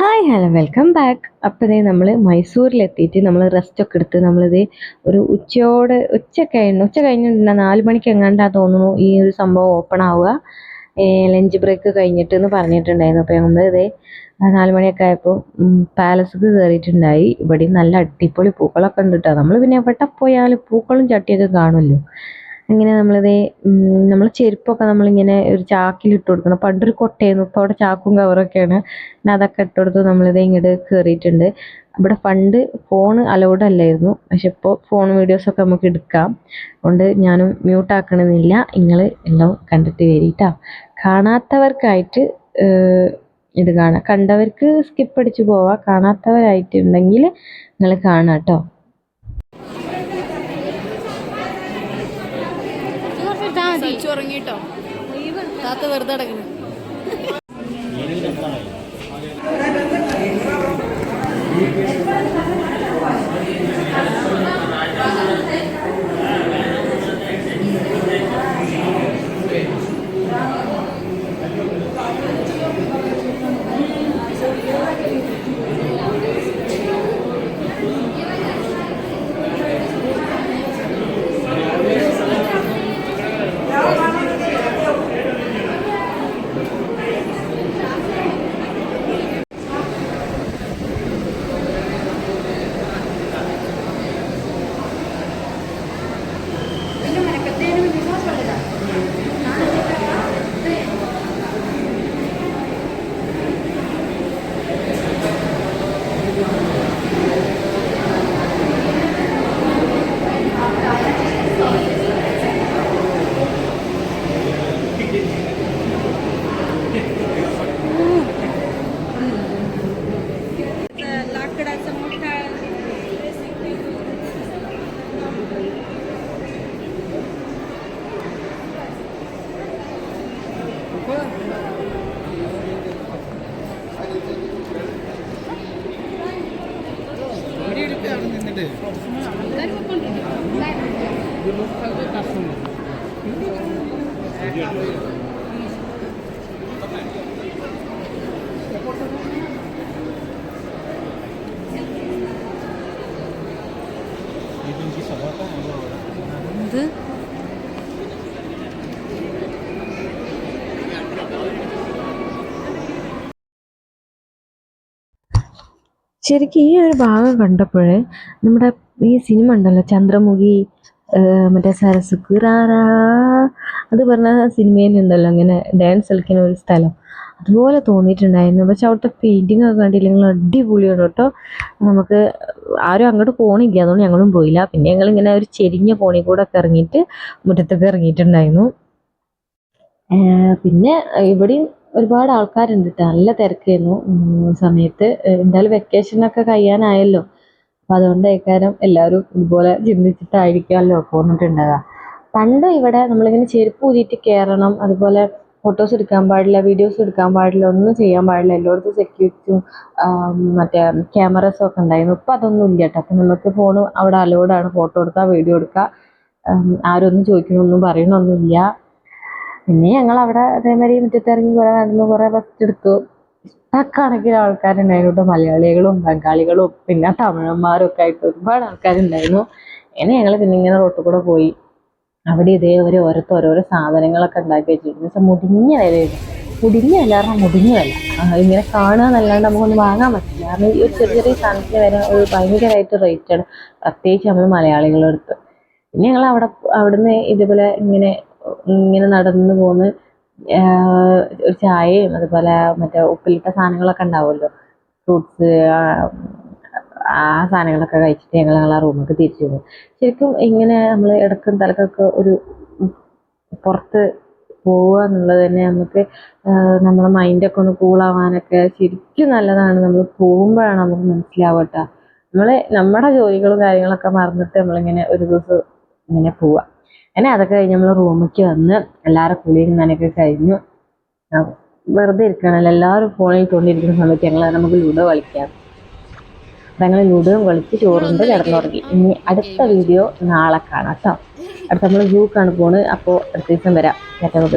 Hi hello welcome back. അപ്പോൾ നമ്മൾ മൈസൂരിലെത്തിയിട്ട് നമ്മൾ റെസ്റ്റൊക്കെ എടുത്ത് നമ്മളിത് ഒരു ഉച്ച കഴിഞ്ഞിട്ടുണ്ടെങ്കിൽ 4 മണിക്ക് എങ്ങാണ്ടാ തോന്നുന്നു ഈ ഒരു സംഭവം ഓപ്പൺ ആവുക, ലഞ്ച് ബ്രേക്ക് കഴിഞ്ഞിട്ട് എന്ന് പറഞ്ഞിട്ടുണ്ടായിരുന്നു. അപ്പോൾ നമ്മളിത് 4 മണിയൊക്കെ ആയപ്പോൾ പാലസിക്ക് കയറിയിട്ടുണ്ടായി. ഇവിടെ നല്ല അടിപൊളി പൂക്കളൊക്കെ ഉണ്ട് കേട്ടോ. നമ്മൾ പിന്നെ എവിടെ പോയാലും പൂക്കളും ചട്ടിയൊക്കെ കാണുമല്ലോ. ഇങ്ങനെ നമ്മൾ ചെരുപ്പൊക്കെ നമ്മളിങ്ങനെ ഒരു ചാക്കിലിട്ട് കൊടുക്കണം. പണ്ടൊരു കൊട്ടയായിരുന്നു, ഇപ്പോൾ അവിടെ ചാക്കും കവറൊക്കെയാണ്. പിന്നെ അതൊക്കെ ഇട്ട് കൊടുത്ത് നമ്മളിത് ഇങ്ങോട്ട് കയറിയിട്ടുണ്ട്. ഇവിടെ പണ്ട് ഫോൺ അലൗഡ് അല്ലായിരുന്നു, പക്ഷെ ഇപ്പോൾ ഫോൺ വീഡിയോസൊക്കെ നമുക്ക് എടുക്കാം. അതുകൊണ്ട് ഞാനും മ്യൂട്ടാക്കണമെന്നില്ല. നിങ്ങൾ എല്ലാം കണ്ടിട്ട് വരിട്ടോ. കാണാത്തവർക്കായിട്ട് ഇത് കാണാം, കണ്ടവർക്ക് സ്കിപ്പ് അടിച്ച് പോവാം. കാണാത്തവരായിട്ടുണ്ടെങ്കിൽ നിങ്ങൾ കാണാം കേട്ടോ. ഉറങ്ങിട്ടോ താത്ത വെറുതെ അടങ്ങുന്നു. ശരിക്കും ഈ ഒരു ഭാഗം കണ്ടപ്പോഴേ നമ്മുടെ ഈ സിനിമ ഉണ്ടല്ലോ ചന്ദ്രമുഖി, മറ്റേ സരസുക്കുറാറാ, അത് പറഞ്ഞ സിനിമയിലുണ്ടല്ലോ അങ്ങനെ ഡാൻസ് കളിക്കുന്ന ഒരു സ്ഥലം, അതുപോലെ തോന്നിയിട്ടുണ്ടായിരുന്നു. പക്ഷെ അവിടുത്തെ പെയിൻറ്റിങ് ഒക്കെ കണ്ടില്ലെങ്കിൽ അടിപൊളിയാണ് കേട്ടോ. നമുക്ക് ആരും അങ്ങോട്ട് പോണില്ല, അതുകൊണ്ട് ഞങ്ങളും പോയില്ല. പിന്നെ ഞങ്ങളിങ്ങനെ ഒരു ചെരിഞ്ഞ കോണി കൂടെ ഒക്കെ ഇറങ്ങിയിട്ട് മുറ്റത്തൊക്കെ ഇറങ്ങിയിട്ടുണ്ടായിരുന്നു. പിന്നെ ഇവിടെയും ഒരുപാട് ആൾക്കാരുണ്ട് കേട്ടോ. നല്ല തിരക്കായിരുന്നു സമയത്ത്. എന്തായാലും വെക്കേഷനൊക്കെ കഴിയാനായല്ലോ, അപ്പം അതുകൊണ്ടായിരിക്കാം എല്ലാവരും ഇതുപോലെ ചിന്തിച്ചിട്ടായിരിക്കുമല്ലോ പോന്നിട്ടുണ്ടാകുക. പണ്ട് ഇവിടെ നമ്മളിങ്ങനെ ചെരുപ്പ് ഊരിയിട്ട് കയറണം, അതുപോലെ ഫോട്ടോസ് എടുക്കാൻ പാടില്ല, വീഡിയോസ് എടുക്കാൻ പാടില്ല, ഒന്നും ചെയ്യാൻ പാടില്ല. എല്ലായിടത്തും സെക്യൂരിറ്റിയും മറ്റേ ക്യാമറസും ഒക്കെ ഉണ്ടായിരുന്നു. ഇപ്പം അതൊന്നും ഇല്ല കേട്ടോ. അപ്പം നമുക്ക് ഫോൺ അവിടെ അലൗഡാണ്, ഫോട്ടോ എടുക്കുക, വീഡിയോ എടുക്കുക. ആരൊന്നും ചോദിക്കണമൊന്നും പറയണമൊന്നുമില്ല. പിന്നെ ഞങ്ങൾ അവിടെ അതേമാതിരി മുറ്റത്തിറങ്ങി കുറേ നടന്നു, കുറേ റെസ്റ്റ് എടുത്തു. ഇഷ്ടക്കണക്കിന് ആൾക്കാരുണ്ടായിരുന്നു കേട്ടോ. മലയാളികളും ബംഗാളികളും പിന്നെ തമിഴന്മാരും ഒക്കെ ആയിട്ട് ഒരുപാട് ആൾക്കാരുണ്ടായിരുന്നു. അങ്ങനെ ഞങ്ങൾ പിന്നെ ഇങ്ങനെ റോട്ടിൽ കൂടെ പോയി. അവിടെ ഇതേവരെ ഓരോരോ സാധനങ്ങളൊക്കെ ഉണ്ടാക്കി വെച്ചിരുന്നു. വെച്ചാൽ മുടിഞ്ഞ വിലയായിരുന്നു. മുടിഞ്ഞ വില കാരണം മുടിഞ്ഞ വില ഇങ്ങനെ കാണുക എന്നല്ലാണ്ട് നമുക്കൊന്നും വാങ്ങാൻ പറ്റില്ല. കാരണം ഈ ഒരു ചെറിയ സാധനത്തിന് വരെ ഒരു ഭയങ്കരമായിട്ട് റേറ്റാണ്, പ്രത്യേകിച്ച് നമ്മൾ മലയാളികളെടുത്ത്. പിന്നെ ഞങ്ങൾ അവിടുന്ന് ഇതുപോലെ ഇങ്ങനെ നടന്നു പോന്ന് ഒരു ചായയും അതുപോലെ മറ്റേ ഉപ്പിലിട്ട സാധനങ്ങളൊക്കെ ഉണ്ടാവുമല്ലോ, ഫ്രൂട്ട്സ്, ആ സാധനങ്ങളൊക്കെ കഴിച്ചിട്ട് ഞങ്ങൾ ആ റൂമിലേക്ക് തിരിച്ചു പോകും. ശരിക്കും ഇങ്ങനെ നമ്മൾ ഇടക്കും തലക്കൊക്കെ ഒരു പുറത്ത് പോവുക എന്നുള്ളത് തന്നെ നമുക്ക് നമ്മളെ മൈൻഡൊക്കെ ഒന്ന് കൂളാവാനൊക്കെ ശരിക്കും നല്ലതാണ്. നമ്മൾ പോകുമ്പോഴാണ് നമുക്ക് മനസ്സിലാവുക കേട്ടോ. നമ്മുടെ ജോലികളും കാര്യങ്ങളൊക്കെ മറന്നിട്ട് നമ്മളിങ്ങനെ ഒരു ദിവസം ഇങ്ങനെ പോവുക. അങ്ങനെ അതൊക്കെ കഴിഞ്ഞ് നമ്മൾ റൂമിലേക്ക് വന്ന് എല്ലാവരും കുളിയും നനയൊക്കെ കഴിഞ്ഞു. വെറുതെ ഇരിക്കണമല്ലോ, എല്ലാവരും ഫോണിൽ കൊണ്ടിരിക്കുന്ന സമയത്ത് നമുക്ക് ലുഡോ കളിക്കാം. ഞങ്ങൾ ലുഡോയും കളിച്ച് ചോറുണ്ട് കിടന്നുറങ്ങി. ഇനി അടുത്ത വീഡിയോ നാളെ കാണാം കേട്ടോ. അടുത്ത നമ്മൾ സൂക്കാണ് പോണ്. അപ്പോൾ അടുത്ത ദിവസം വരാം. ഏറ്റവും